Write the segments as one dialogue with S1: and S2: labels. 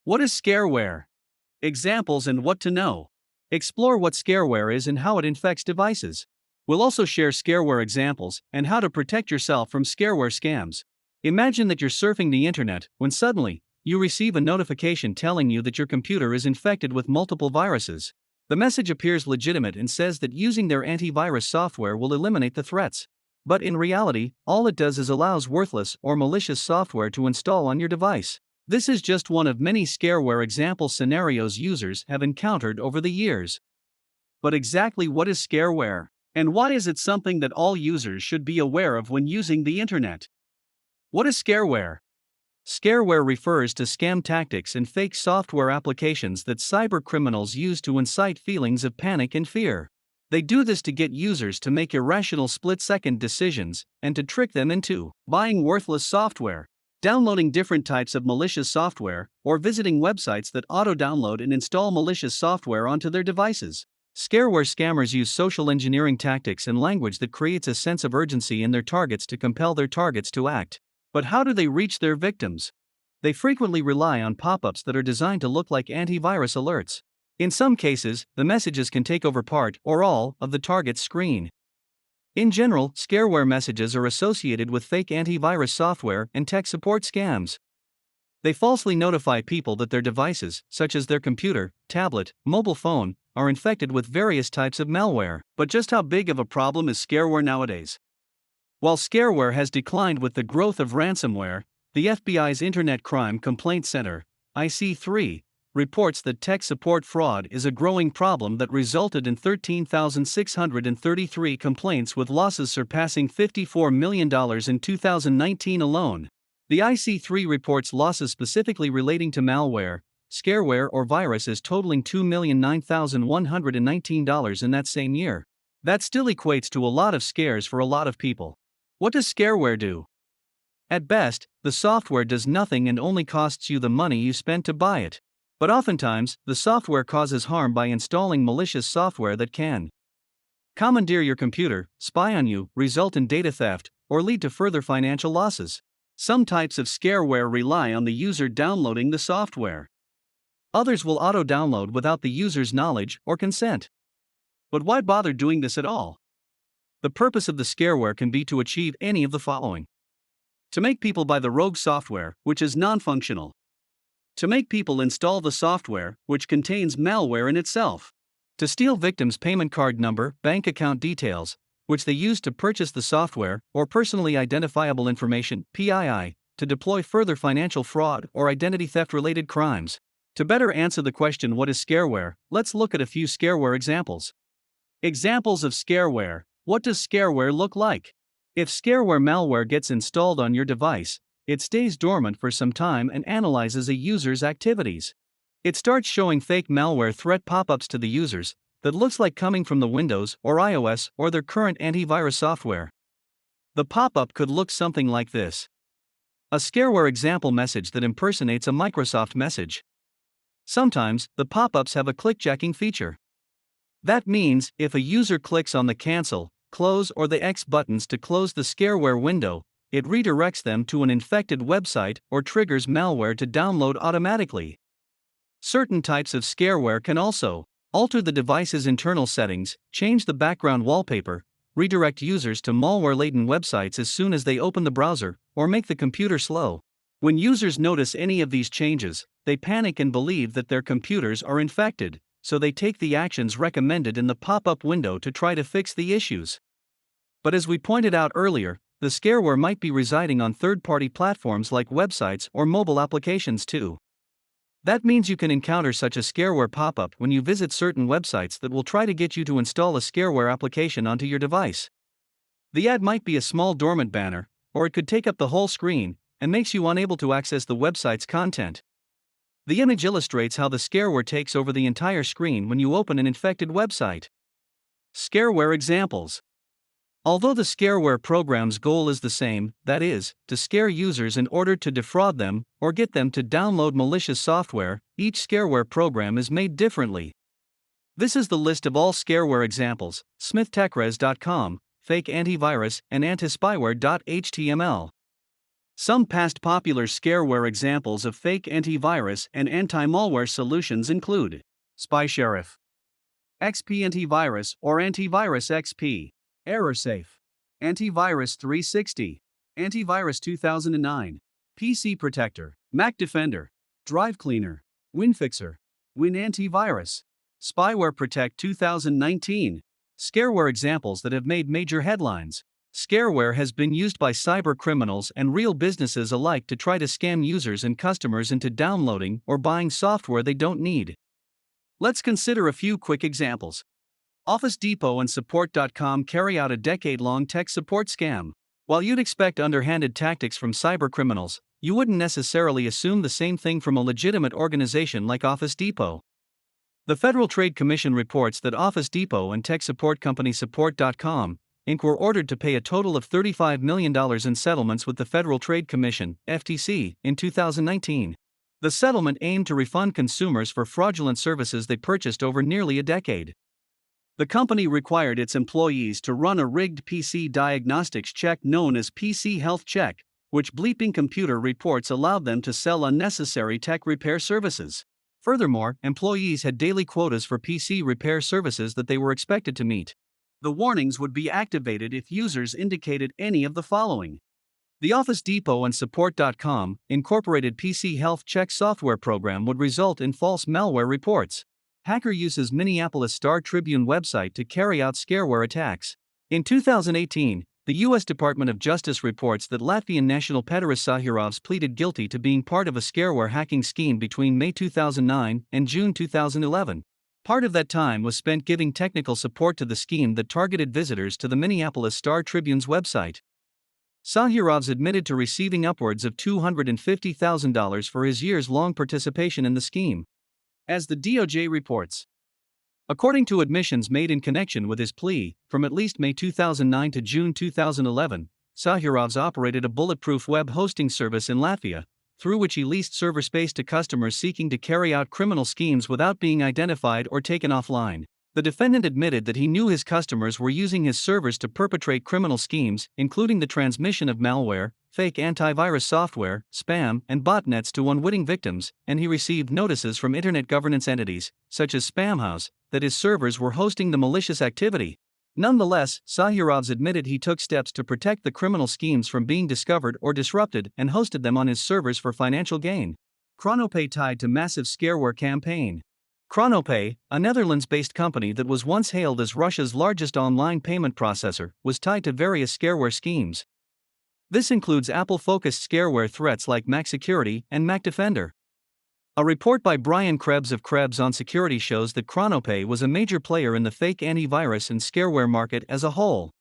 S1: What is scareware? Examples and what to know. Explore what scareware is and how it infects devices. We'll also share scareware examples and how to protect yourself from scareware scams. Imagine that you're surfing the internet when suddenly you receive a notification telling you that your computer is infected with multiple viruses. The message appears legitimate and says that using their antivirus software will eliminate the threats. But in reality, all it does is allows worthless or malicious software to install on your device. This is just one of many scareware example scenarios users have encountered over the years. But exactly what is scareware? And why is it something that all users should be aware of when using the internet? What is scareware? Scareware refers to scam tactics and fake software applications that cybercriminals use to incite feelings of panic and fear. They do this to get users to make irrational split-second decisions and to trick them into buying worthless software, downloading different types of malicious software, or visiting websites that auto-download and install malicious software onto their devices. Scareware scammers use social engineering tactics and language that creates a sense of urgency in their targets to compel their targets to act. But how do they reach their victims? They frequently rely on pop-ups that are designed to look like antivirus alerts. In some cases, the messages can take over part or all of the target's screen. In general, scareware messages are associated with fake antivirus software and tech support scams. They falsely notify people that their devices, such as their computer, tablet, mobile phone, are infected with various types of malware. But just how big of a problem is scareware nowadays? While scareware has declined with the growth of ransomware, the FBI's Internet Crime Complaint Center, IC3, reports that tech support fraud is a growing problem that resulted in 13,633 complaints with losses surpassing $54 million in 2019 alone. The IC3 reports losses specifically relating to malware, scareware or viruses totaling $2,009,119 in that same year. That still equates to a lot of scares for a lot of people. What does scareware do? At best, the software does nothing and only costs you the money you spent to buy it. But oftentimes, the software causes harm by installing malicious software that can commandeer your computer, spy on you, result in data theft, or lead to further financial losses. Some types of scareware rely on the user downloading the software. Others will auto-download without the user's knowledge or consent. But why bother doing this at all? The purpose of the scareware can be to achieve any of the following: to make people buy the rogue software, which is non-functional; to make people install the software, which contains malware in itself; to steal victims' payment card number, bank account details, which they use to purchase the software, or personally identifiable information, PII, to deploy further financial fraud or identity theft-related crimes. To better answer the question what is scareware, let's look at a few scareware examples. Examples of scareware. What does scareware look like? If scareware malware gets installed on your device, it stays dormant for some time and analyzes a user's activities. It starts showing fake malware threat pop-ups to the users that looks like coming from the Windows or iOS or their current antivirus software. The pop-up could look something like this: a scareware example message that impersonates a Microsoft message. Sometimes, the pop-ups have a clickjacking feature. That means, if a user clicks on the cancel, close or the X buttons to close the scareware window, it redirects them to an infected website or triggers malware to download automatically. Certain types of scareware can also alter the device's internal settings, change the background wallpaper, redirect users to malware-laden websites as soon as they open the browser, or make the computer slow. When users notice any of these changes, they panic and believe that their computers are infected, so they take the actions recommended in the pop-up window to try to fix the issues. But as we pointed out earlier, the scareware might be residing on third-party platforms like websites or mobile applications too. That means you can encounter such a scareware pop-up when you visit certain websites that will try to get you to install a scareware application onto your device. The ad might be a small dormant banner, or it could take up the whole screen and makes you unable to access the website's content. The image illustrates how the scareware takes over the entire screen when you open an infected website. Scareware examples. Although the scareware program's goal is the same, that is, to scare users in order to defraud them or get them to download malicious software, each scareware program is made differently. This is the list of all scareware examples: smithtechres.com, fake antivirus, and antispyware.html. Some past popular scareware examples of fake antivirus and anti-malware solutions include Spy Sheriff, XP Antivirus or Antivirus XP, ErrorSafe, Antivirus 360, Antivirus 2009, PC Protector, Mac Defender, Drive Cleaner, WinFixer, Win Antivirus, Spyware Protect 2019. Scareware examples that have made major headlines. Scareware has been used by cyber criminals and real businesses alike to try to scam users and customers into downloading or buying software they don't need. Let's consider a few quick examples. Office Depot and Support.com carry out a decade-long tech support scam. While you'd expect underhanded tactics from cyber criminals, you wouldn't necessarily assume the same thing from a legitimate organization like Office Depot. The Federal Trade Commission reports that Office Depot and tech support company Support.com, Inc. were ordered to pay a total of $35 million in settlements with the Federal Trade Commission, FTC, in 2019. The settlement aimed to refund consumers for fraudulent services they purchased over nearly a decade. The company required its employees to run a rigged PC diagnostics check known as PC Health Check, which bleeping computer reports allowed them to sell unnecessary tech repair services. Furthermore, employees had daily quotas for PC repair services that they were expected to meet. The warnings would be activated if users indicated any of the following. The Office Depot and Support.com incorporated PC Health Check software program would result in false malware reports. Hacker uses Minneapolis Star-Tribune website to carry out scareware attacks. In 2018, the U.S. Department of Justice reports that Latvian national Pēteris Sahirovs pleaded guilty to being part of a scareware hacking scheme between May 2009 and June 2011. Part of that time was spent giving technical support to the scheme that targeted visitors to the Minneapolis Star-Tribune's website. Sahirovs admitted to receiving upwards of $250,000 for his years-long participation in the scheme. As the DOJ reports, according to admissions made in connection with his plea, from at least May 2009 to June 2011, Sahirovs operated a bulletproof web hosting service in Latvia, through which he leased server space to customers seeking to carry out criminal schemes without being identified or taken offline. The defendant admitted that he knew his customers were using his servers to perpetrate criminal schemes, including the transmission of malware, fake antivirus software, spam, and botnets to unwitting victims, and he received notices from internet governance entities, such as Spamhaus, that his servers were hosting the malicious activity. Nonetheless, Sahirovs admitted he took steps to protect the criminal schemes from being discovered or disrupted and hosted them on his servers for financial gain. Chronopay tied to massive scareware campaign. Chronopay, a Netherlands-based company that was once hailed as Russia's largest online payment processor, was tied to various scareware schemes. This includes Apple-focused scareware threats like Mac Security and Mac Defender. A report by Brian Krebs of Krebs on Security shows that Chronopay was a major player in the fake antivirus and scareware market as a whole.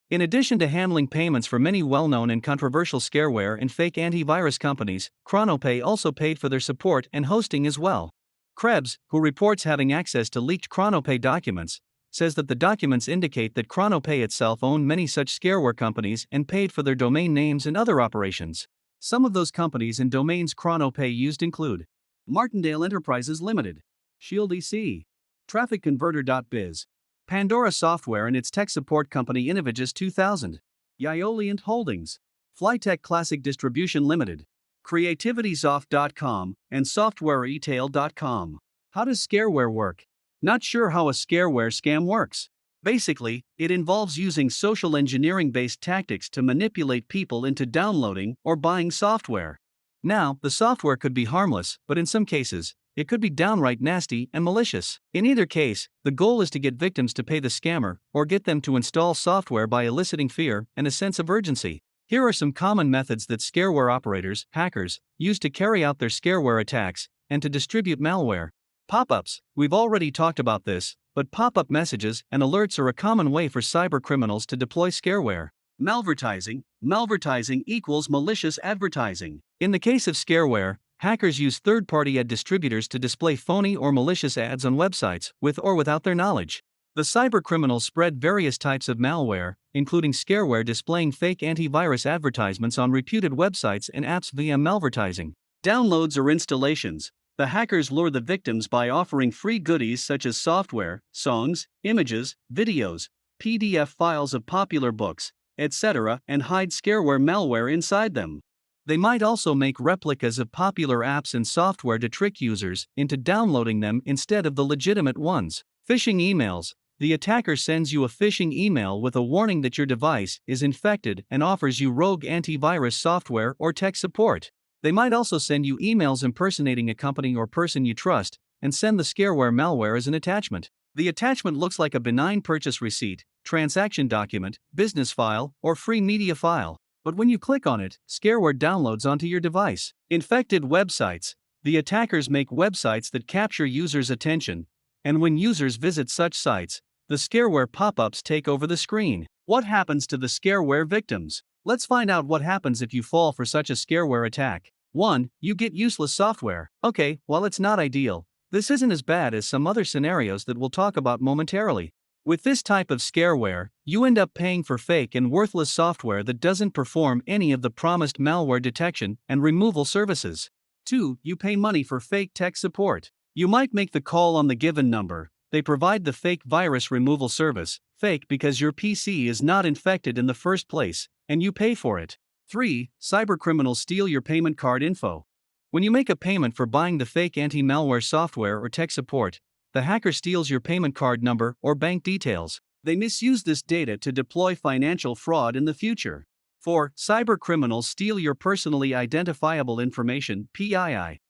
S1: In addition to handling payments for many well-known and controversial scareware and fake antivirus companies, Chronopay also paid for their support and hosting as well. Krebs, who reports having access to leaked Chronopay documents, says that the documents indicate that Chronopay itself owned many such scareware companies and paid for their domain names and other operations. Some of those companies and domains Chronopay used include Martindale Enterprises Limited, Shield EC, TrafficConverter.biz, Pandora Software and its tech support company Innovagus 2000, Yoliant Holdings, Flytech Classic Distribution Limited, CreativitySoft.com, and SoftwareRetail.com. How does scareware work? Not sure how a scareware scam works. Basically, it involves using social engineering-based tactics to manipulate people into downloading or buying software. Now, the software could be harmless, but in some cases, it could be downright nasty and malicious. In either case, the goal is to get victims to pay the scammer or get them to install software by eliciting fear and a sense of urgency. Here are some common methods that scareware operators, hackers, use to carry out their scareware attacks and to distribute malware. Pop-ups. We've already talked about this, but pop-up messages and alerts are a common way for cyber criminals to deploy scareware. Malvertising. Malvertising equals malicious advertising. In the case of scareware, hackers use third-party ad distributors to display phony or malicious ads on websites, with or without their knowledge. The cybercriminals spread various types of malware, including scareware displaying fake antivirus advertisements on reputed websites and apps via malvertising. Downloads or installations. The hackers lure the victims by offering free goodies such as software, songs, images, videos, PDF files of popular books, etc., and hide scareware malware inside them. They might also make replicas of popular apps and software to trick users into downloading them instead of the legitimate ones. Phishing emails. The attacker sends you a phishing email with a warning that your device is infected and offers you rogue antivirus software or tech support. They might also send you emails impersonating a company or person you trust and send the scareware malware as an attachment. The attachment looks like a benign purchase receipt, transaction document, business file, or free media file. But when you click on it, scareware downloads onto your device. Infected websites. The attackers make websites that capture users' attention, and when users visit such sites, the scareware pop-ups take over the screen. What happens to the scareware victims? Let's find out what happens if you fall for such a scareware attack. 1. You get useless software. Okay, while it's not ideal, this isn't as bad as some other scenarios that we'll talk about momentarily. With this type of scareware, you end up paying for fake and worthless software that doesn't perform any of the promised malware detection and removal services. 2. You pay money for fake tech support. You might make the call on the given number. They provide the fake virus removal service, fake because your PC is not infected in the first place, and you pay for it. 3. Cybercriminals steal your payment card info. When you make a payment for buying the fake anti-malware software or tech support, the hacker steals your payment card number or bank details. They misuse this data to deploy financial fraud in the future. 4. Cybercriminals steal your personally identifiable information, PII.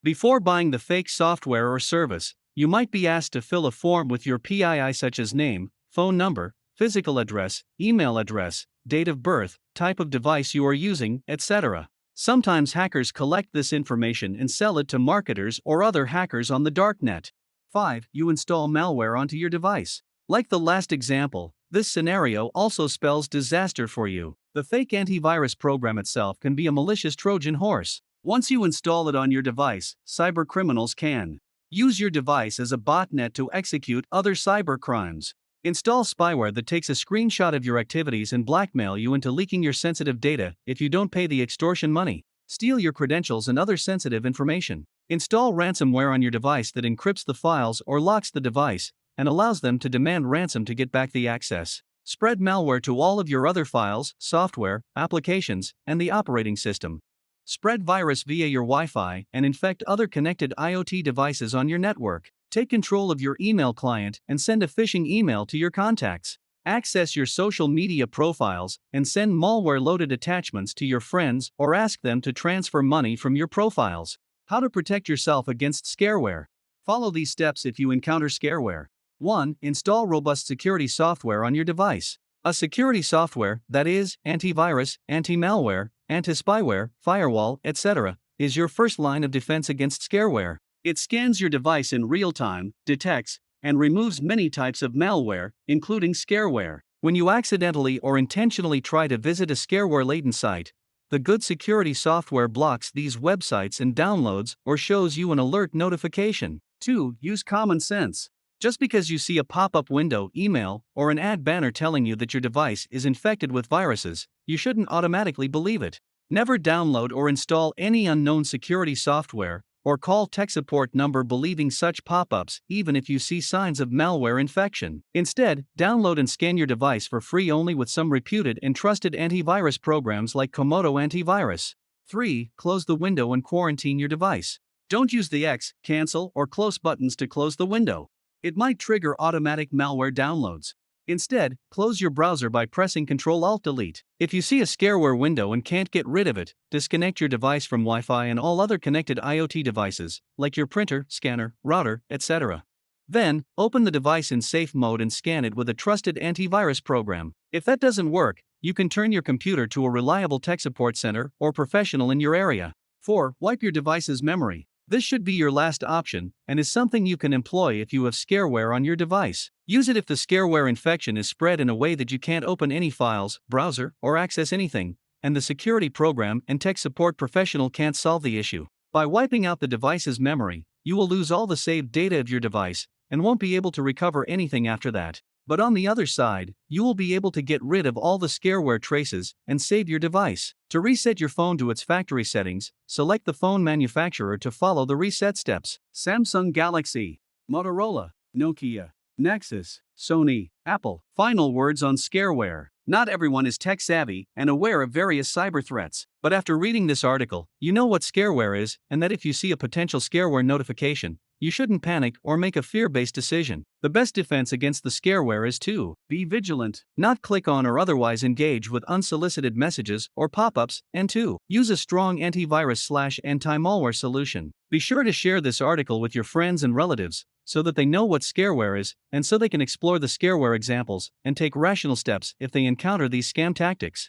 S1: Before buying the fake software or service, you might be asked to fill a form with your PII such as name, phone number, physical address, email address, date of birth, type of device you are using, etc. Sometimes hackers collect this information and sell it to marketers or other hackers on the darknet. 5. You install malware onto your device. Like the last example, this scenario also spells disaster for you. The fake antivirus program itself can be a malicious Trojan horse. Once you install it on your device, cybercriminals can use your device as a botnet to execute other cybercrimes. Install spyware that takes a screenshot of your activities and blackmail you into leaking your sensitive data if you don't pay the extortion money. Steal your credentials and other sensitive information. Install ransomware on your device that encrypts the files or locks the device and allows them to demand ransom to get back the access. Spread malware to all of your other files, software, applications, and the operating system. Spread virus via your Wi-Fi and infect other connected IoT devices on your network. Take control of your email client and send a phishing email to your contacts. Access your social media profiles and send malware-loaded attachments to your friends or ask them to transfer money from your profiles. How to protect yourself against scareware. Follow these steps if you encounter scareware. 1. Install robust security software on your device. A security software, that is, antivirus, anti-malware, anti-spyware, firewall, etc., is your first line of defense against scareware. It scans your device in real time, detects, and removes many types of malware, including scareware. When you accidentally or intentionally try to visit a scareware-laden site, the good security software blocks these websites and downloads or shows you an alert notification. 2. Use common sense. Just because you see a pop-up window, email, or an ad banner telling you that your device is infected with viruses, you shouldn't automatically believe it. Never download or install any unknown security software, or call tech support number believing such pop-ups even if you see signs of malware infection. Instead, download and scan your device for free only with some reputed and trusted antivirus programs like Komodo Antivirus. 3. Close the window and quarantine your device. Don't use the X, cancel, or close buttons to close the window. It might trigger automatic malware downloads. Instead, close your browser by pressing Ctrl-Alt-Delete. If you see a scareware window and can't get rid of it, disconnect your device from Wi-Fi and all other connected IoT devices, like your printer, scanner, router, etc. Then, open the device in safe mode and scan it with a trusted antivirus program. If that doesn't work, you can turn your computer to a reliable tech support center or professional in your area. 4. Wipe your device's memory. This should be your last option, and is something you can employ if you have scareware on your device. Use it if the scareware infection is spread in a way that you can't open any files, browser, or access anything, and the security program and tech support professional can't solve the issue. By wiping out the device's memory, you will lose all the saved data of your device, and won't be able to recover anything after that. But on the other side, you will be able to get rid of all the scareware traces and save your device. To reset your phone to its factory settings, select the phone manufacturer to follow the reset steps. Samsung Galaxy, Motorola, Nokia, Nexus, Sony, Apple. Final words on scareware. Not everyone is tech savvy and aware of various cyber threats. But after reading this article, you know what scareware is, and that if you see a potential scareware notification, you shouldn't panic or make a fear-based decision. The best defense against the scareware is to be vigilant, not click on or otherwise engage with unsolicited messages or pop-ups, and to use a strong antivirus/anti-malware solution. Be sure to share this article with your friends and relatives so that they know what scareware is and so they can explore the scareware examples and take rational steps if they encounter these scam tactics.